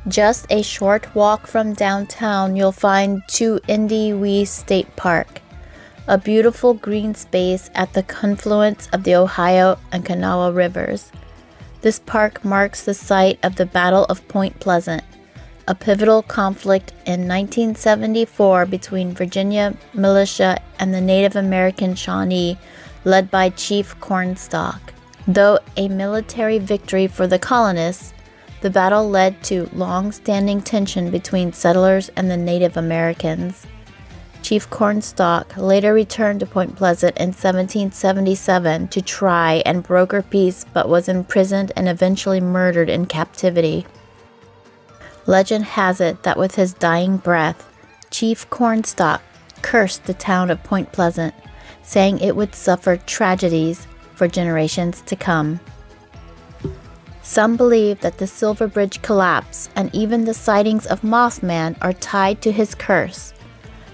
Just a short walk from downtown, you'll find Tu-Endie-Wei State Park, a beautiful green space at the confluence of the Ohio and Kanawha rivers. This park marks the site of the Battle of Point Pleasant, a pivotal conflict in 1974 between Virginia militia and the Native American Shawnee, led by Chief Cornstalk. Though a military victory for the colonists, the battle led to long-standing tension between settlers and the Native Americans. Chief Cornstalk later returned to Point Pleasant in 1777 to try and broker peace, but was imprisoned and eventually murdered in captivity. Legend has it that with his dying breath, Chief Cornstalk cursed the town of Point Pleasant, saying it would suffer tragedies for generations to come. Some believe that the Silver Bridge collapse and even the sightings of Mothman are tied to his curse.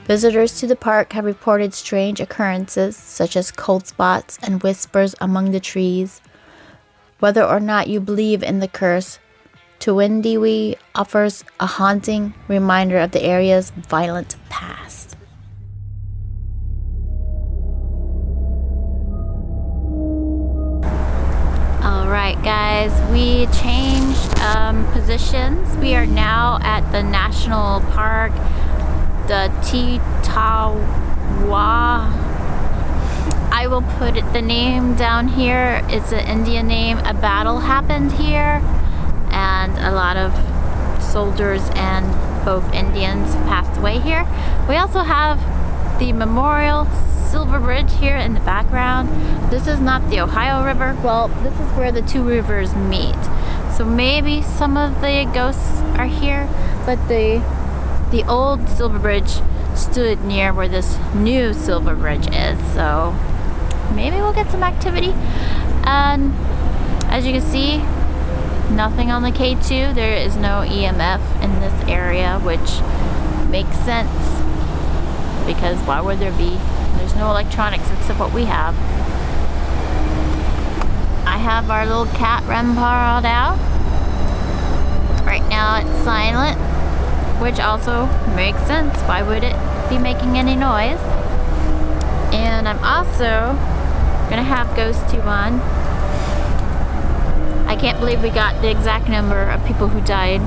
Visitors to the park have reported strange occurrences such as cold spots and whispers among the trees. Whether or not you believe in the curse, Tu-Endie-Wei offers a haunting reminder of the area's violent past. Alright guys, we changed positions. We are now at the national park, the Tu-Endie-Wei. I will put the name down here. It's an Indian name. A battle happened here and a lot of soldiers and both Indians passed away here. We also have the Memorial Silver Bridge here in the background. This is not the Ohio River. Well, this is where the two rivers meet. So maybe some of the ghosts are here, but the old Silver Bridge stood near where this new Silver Bridge is. So maybe we'll get some activity. And as you can see, nothing on the K2. There is no EMF in this area, which makes sense because why would there be? There's no electronics except what we have. I have our little cat Rempart out. Right now it's silent, which also makes sense. Why would it be making any noise? And I'm also gonna have Ghost Tube on. I can't believe we got the exact number of people who died.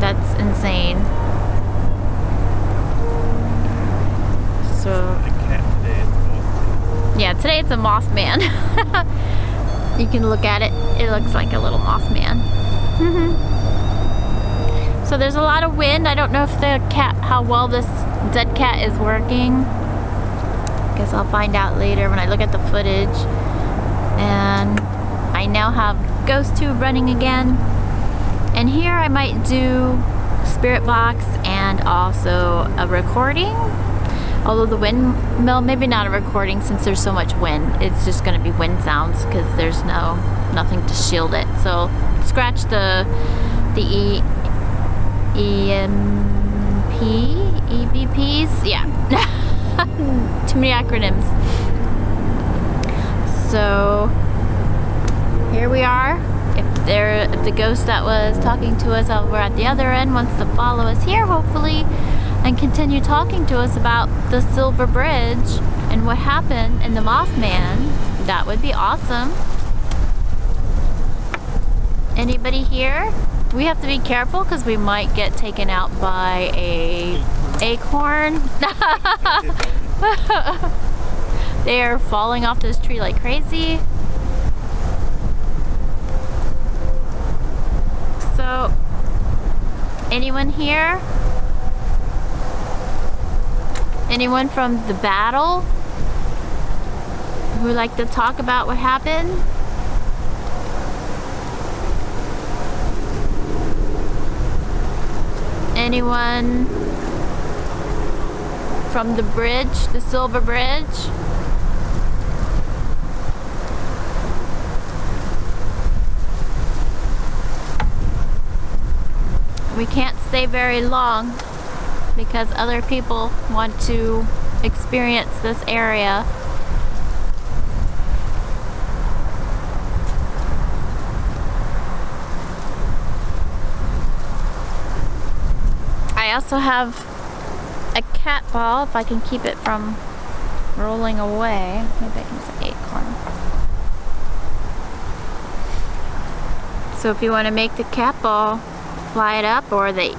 That's insane. So yeah, today it's a Mothman. You can look at it. It looks like a little Mothman. So there's a lot of wind. I don't know if the cat, how well this dead cat is working. Guess I'll find out later when I look at the footage. And I now have Ghost Tube running again. And here I might do Spirit Box and also a recording. Although the windmill, maybe not a recording since there's so much wind. It's just going to be wind sounds because there's nothing to shield it. So scratch the EBPs, yeah. Too many acronyms. So here we are. If the ghost that was talking to us over at the other end wants to follow us here, hopefully, and continue talking to us about the Silver Bridge and what happened in the Mothman, that would be awesome. Anybody here? We have to be careful because we might get taken out by a acorn. They are falling off this tree like crazy. So, anyone here? Anyone from the battle who would like to talk about what happened? Anyone from the bridge, the Silver Bridge? We can't stay very long because other people want to experience this area. also have a cat ball if I can keep it from rolling away. Maybe I can use an acorn. So if you want to make the cat ball, fly it up, or the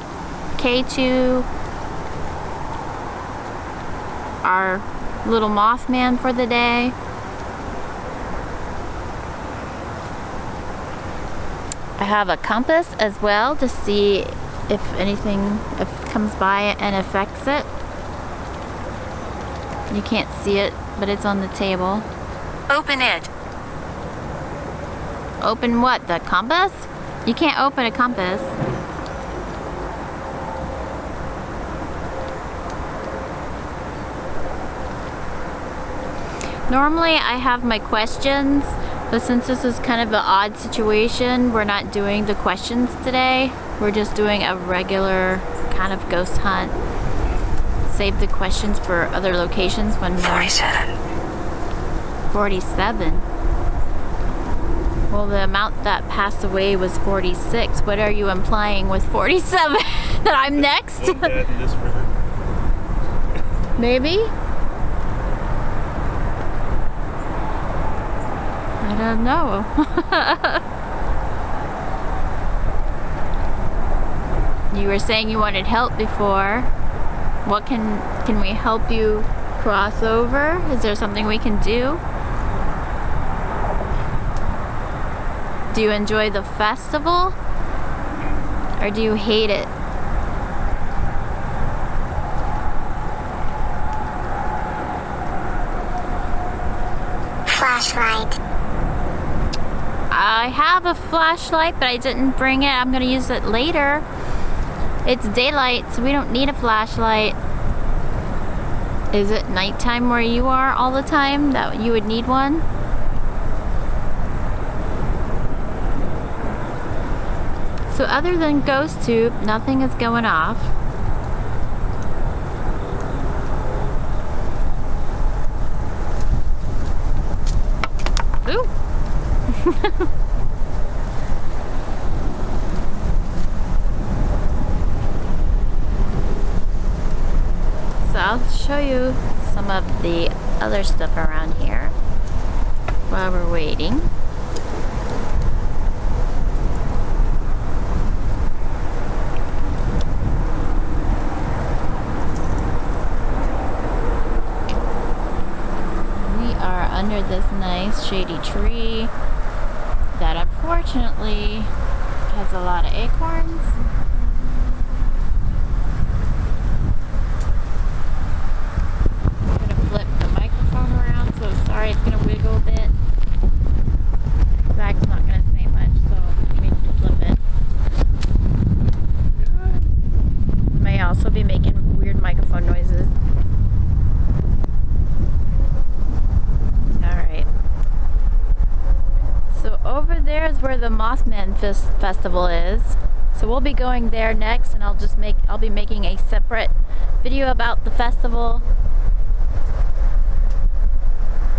K2, our little Mothman for the day. I have a compass as well to see if anything comes by and affects it. You can't see it, but it's on the table. Open it. Open what? The compass? You can't open a compass. Normally I have my questions, but since this is kind of an odd situation, we're not doing the questions today. We're just doing a regular kind of ghost hunt. Save the questions for other locations when we're... 47. 47? Well, the amount that passed away was 46. What are you implying with 47? That I'm next? Maybe? I don't know. You were saying you wanted help before. What can we help you cross over? Is there something we can do? Do you enjoy the festival? Or do you hate it? Flashlight. I have a flashlight, but I didn't bring it. I'm gonna use it later. It's daylight, so we don't need a flashlight. Is it nighttime where you are all the time that you would need one? So other than Ghost Tube, nothing is going off. Ooh. So I'll show you some of the other stuff around here while we're waiting. We are under this nice shady tree that unfortunately has a lot of acorns. I'm gonna flip the microphone around, so sorry it's gonna wiggle a bit. Zach's not gonna say much, so we can flip it. I may also be making weird microphone noises. So over there is where the Mothman festival is. So we'll be going there next, and I'll be making a separate video about the festival.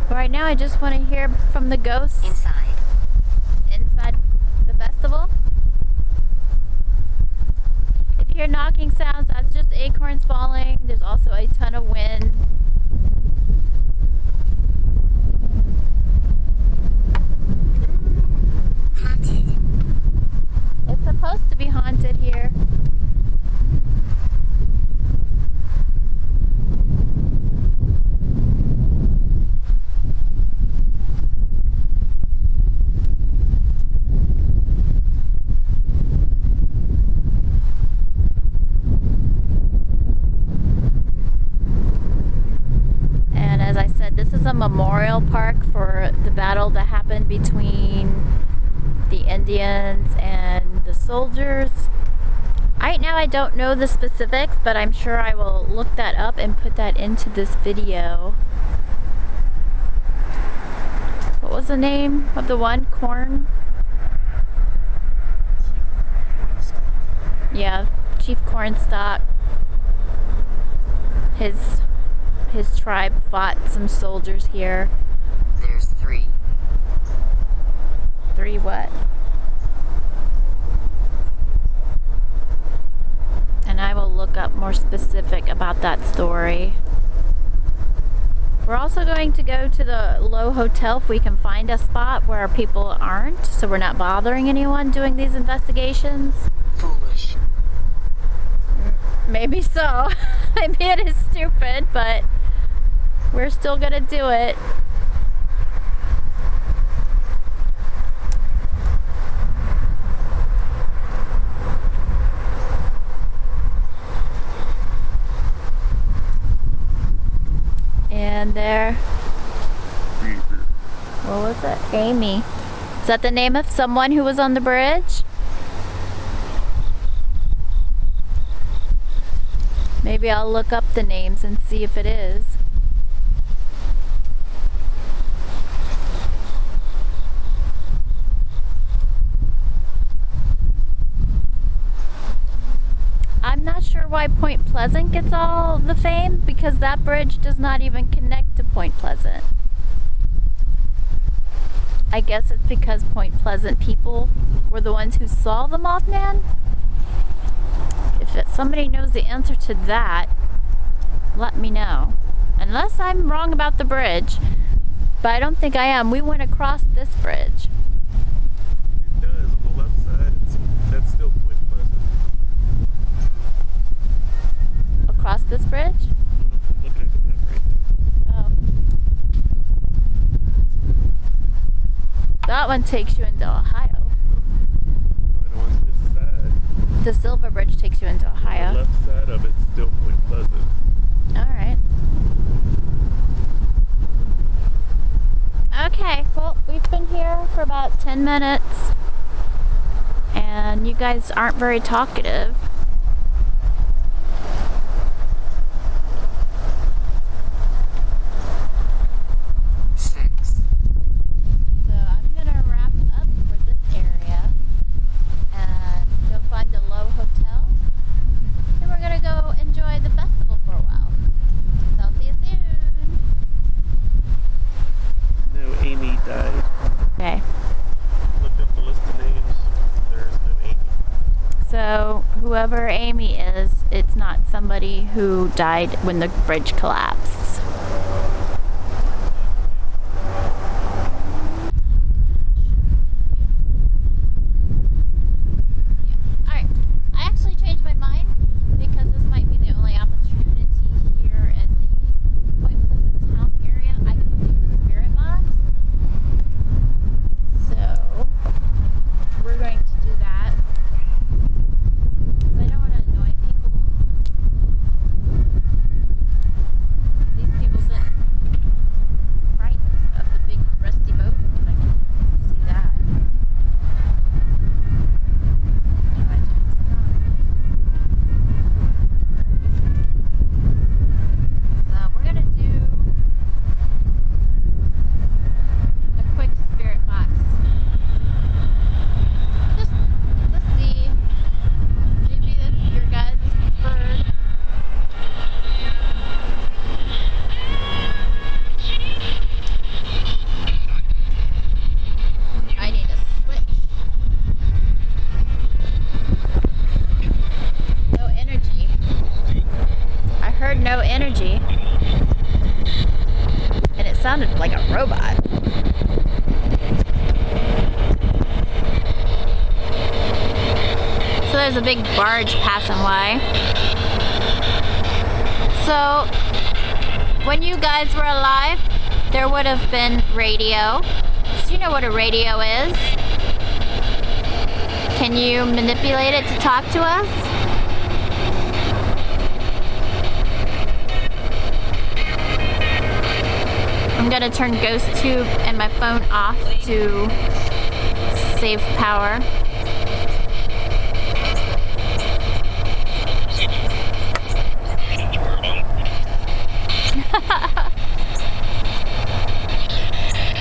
But right now I just want to hear from the ghosts inside the festival. If you hear knocking sounds, that's just acorns falling. There's also a ton of wind. It's supposed to be haunted here. And as I said, this is a memorial park for the battle that happened between the Indians and the soldiers. Right now I don't know the specifics, but I'm sure I will look that up and put that into this video. What was the name of the one? Yeah, Chief Cornstalk. His tribe fought some soldiers here. There's 3. 3 what? And I will look up more specific about that story. We're also going to go to the Low Hotel if we can find a spot where people aren't, so we're not bothering anyone doing these investigations. Foolish. Maybe so. Maybe it is stupid, but we're still gonna do it. And there, what was it? Amy. Is that the name of someone who was on the bridge? Maybe I'll look up the names and see if it is. I'm not sure why Point Pleasant gets all the fame, because that bridge does not even connect to Point Pleasant. I guess it's because Point Pleasant people were the ones who saw the Mothman. If somebody knows the answer to that, let me know. Unless I'm wrong about the bridge, but I don't think I am. We went across this bridge. It does, on the left side, that's still Point Pleasant. Across this bridge? I'm looking at the map right now. Oh. That one takes you into Ohio. Right on this side. The Silver Bridge takes you into On Ohio. the left side of it's still Point Pleasant. Alright. Okay, well, we've been here for about 10 minutes. And you guys aren't very talkative. Six. So I'm gonna wrap up for this area and go find a Low Hotel. Then we're gonna go enjoy the festival for a while. So I'll see you soon. No, Amy died. Okay. Looked up the list of names. There's no Amy. So whoever Amy is, it's not somebody who died when the bridge collapsed. Alright, I actually changed my mind because this might be the only opportunity here in the Point Pleasant town area I can do the spirit box. So we're going to do that. I don't want to annoy people. These people been frightened of the big rusty boat. I can see that. No, I just not. So we're gonna do a quick spirit box. Just let's see. Maybe that's your guys' preferred. I need a switch. No energy. I heard no energy. And it sounded like a robot. So there's a big barge passing by. So when you guys were alive, there would have been radio. So you know what a radio is? Can you manipulate it to talk to us? I'm gonna turn Ghost Tube and my phone off to save power.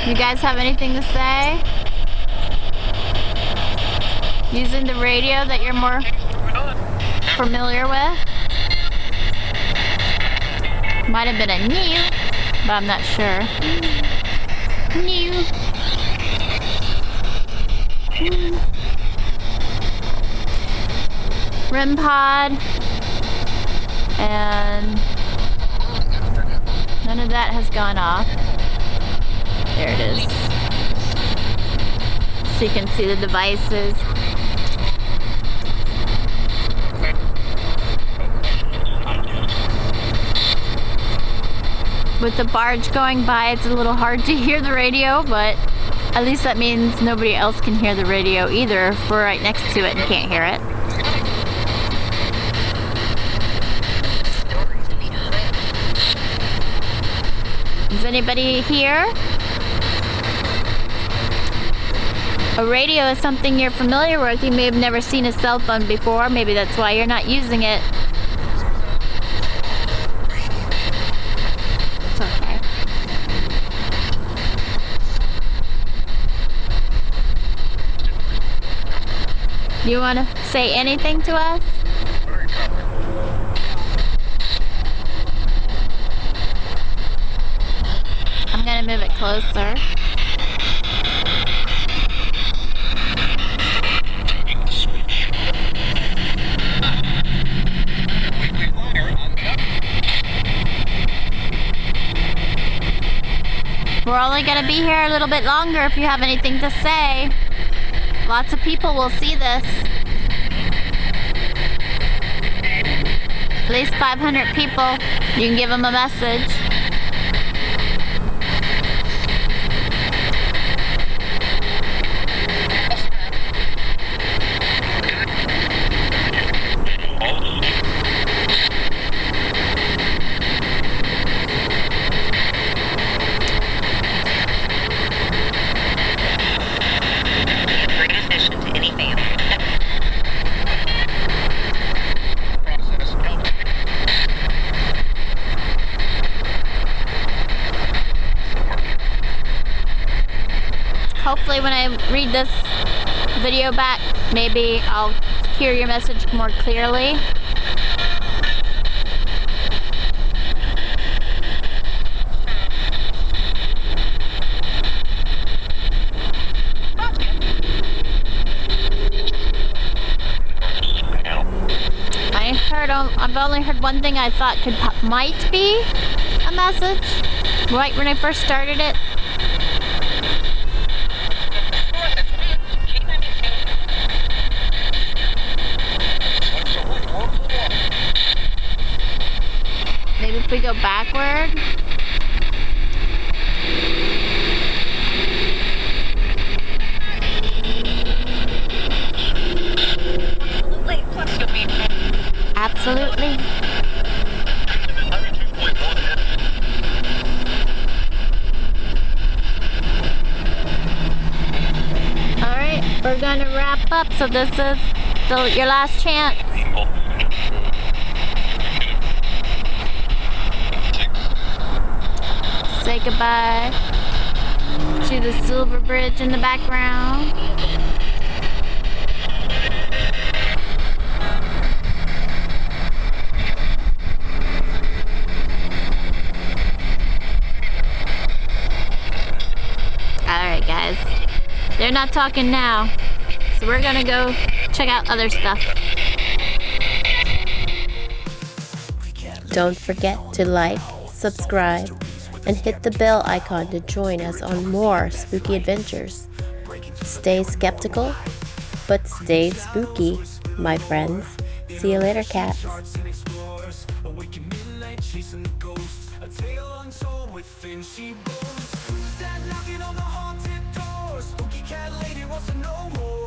You guys have anything to say? Using the radio that you're more familiar with? Might have been a new, but I'm not sure. New. REM pod. And none of that has gone off. There it is. So you can see the devices. With the barge going by, it's a little hard to hear the radio, but at least that means nobody else can hear the radio either if we're right next to it and can't hear it. Is anybody here? A radio is something you're familiar with. You may have never seen a cell phone before. Maybe that's why you're not using it. It's okay. You want to say anything to us? I'm going to move it closer. We're only going to be here a little bit longer if you have anything to say. Lots of people will see this. At least 500 people. You can give them a message. Hopefully when I read this video back, maybe I'll hear your message more clearly. I've only heard one thing I thought might be a message right when I first started it. Maybe if we go backward. Absolutely. Alright, we're gonna wrap up, so this is your last chance. Say goodbye to the Silver Bridge in the background. Alright guys, they're not talking now, so we're gonna go check out other stuff. Don't forget to like, subscribe, and hit the bell icon to join us on more spooky adventures. Stay skeptical, but stay spooky, my friends. See you later, cats. Who's that knocking on the haunted door? Spooky cat lady wants to know more.